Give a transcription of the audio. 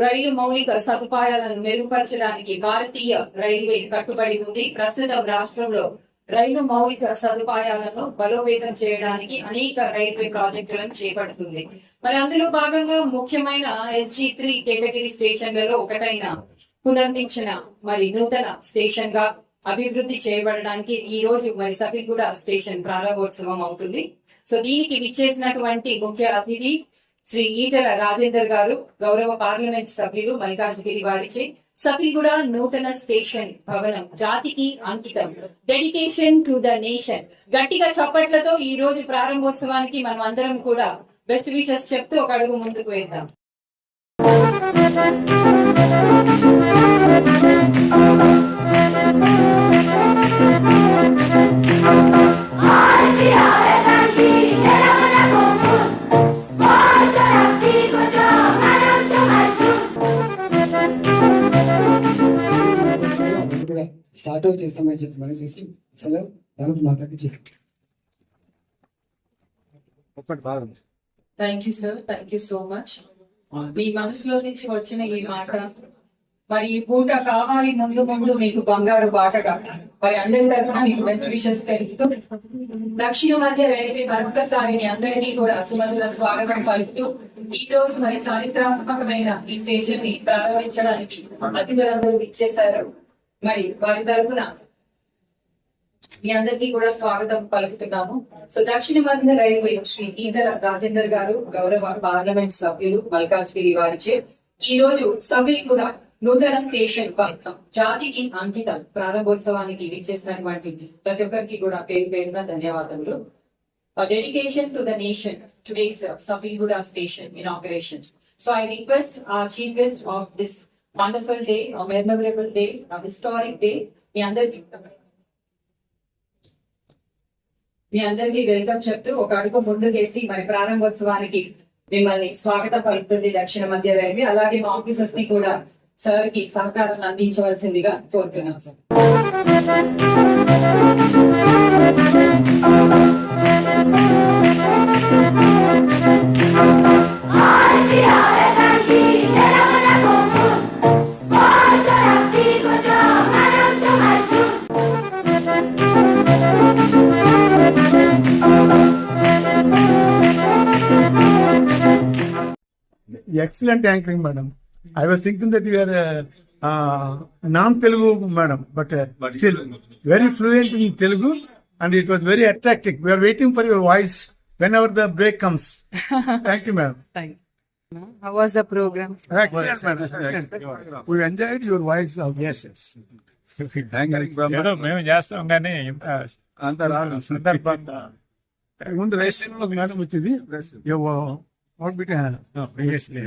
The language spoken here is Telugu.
రైలు మౌలిక సదుపాయాలను మెరుగుపరచడానికి భారతీయ రైల్వే కట్టుబడి ఉంది. ప్రస్తుతం రాష్ట్రంలో రైలు మౌలిక సదుపాయాలను బలోపేతం చేయడానికి అనేక రైల్వే ప్రాజెక్టులను చేపడుతుంది. మరి అందులో భాగంగా ముఖ్యమైన SG3 కేటగిరీ స్టేషన్లలో ఒకటైన పునర్నిర్మించిన మరి నూతన స్టేషన్ గా అభివృద్ధి చేయబడడానికి ఈ రోజు మరి సఫీగూడ స్టేషన్ ప్రారంభోత్సవం అవుతుంది. సో దీనికి విచ్చేసినటువంటి ముఖ్య అతిథి శ్రీ ఈటెల రాజేందర్ గారు, గౌరవ పార్లమెంట్ సభ్యులు మల్కాజ్గిరి వారిచే సఫీగూడ నూతన స్టేషన్ భవనం జాతికి అంకితం, డెడికేషన్ టు ద నేషన్. గట్టిగా చప్పట్లతో ఈ రోజు ప్రారంభోత్సవానికి మనం అందరం కూడా బెస్ట్ విషెస్ చెప్తూ ఒక అడుగు ముందుకు వేద్దాం. స్టార్ట్ అవుట్ చేస్తామని చెప్పి మనం చేసి అసలు దానికి మాట్లాడి thank you sir, thank you so much. మీ మనసులో నుంచి వచ్చిన ఈ మాట మరి ఈ పూట కావాలి ముందు ముందు మీకు బంగారు బాటగా మరి అందరి తరఫున మీకు బెస్ట్ విషెస్ తెలుపుతూ దక్షిణ మధ్య రైల్వే మరొకసారి మీ అందరికీ కూడా సుమధుర స్వాగతం పలుకుతూ ఈ రోజు మరి చారిత్రాత్మకమైన ఈ స్టేషన్ ని ప్రారంభించడానికి అతిథులందరూ ఇచ్చేశారు. మరి వారి తరఫున మీ అందరికీ కూడా స్వాగతం పలుకుతున్నాము. సో దక్షిణ మధ్య రైల్వే శ్రీ ఈటెల రాజేందర్ గారు, గౌరవ పార్లమెంట్ సభ్యులు మల్కాజ్గిరి వారిచే ఈ రోజు సఫీగూడ నూతన స్టేషన్ భవనం జాతికి అంకితం ప్రారంభోత్సవానికి విచ్చేసినటువంటి ప్రతి ఒక్కరికి కూడా పేరు పేరున ధన్యవాదములు. Dedication to the nation today's Safeeguda station inauguration. So I request our chief guest of this wonderful day, a memorable day, a historic day, మీ అందరికీ వెల్కమ్ చెప్తూ ఒక అడుగు ముందుకేసి మరి ప్రారంభోత్సవానికి మిమ్మల్ని స్వాగతం పలుకుతుంది దక్షిణ మధ్య రైల్వే. అలాగే మా ఆఫీసర్స్ ని కూడా సార్ కి సహకారాన్ని అందించవలసిందిగా కోరుతున్నాం sir. Excellent anchoring, madam. I was thinking that you are non-Telugu, madam, but still very fluent in Telugu, and it was very attractive. We are waiting for your voice whenever the break comes. Thank you, madam. Thank you. How was the program? Excellent, madam. We enjoyed your voice also. Yes. మేము చేస్తాం కానీ అంత రాదు సందర్భంగా ముందు రైస్ మేడం వచ్చింది. previously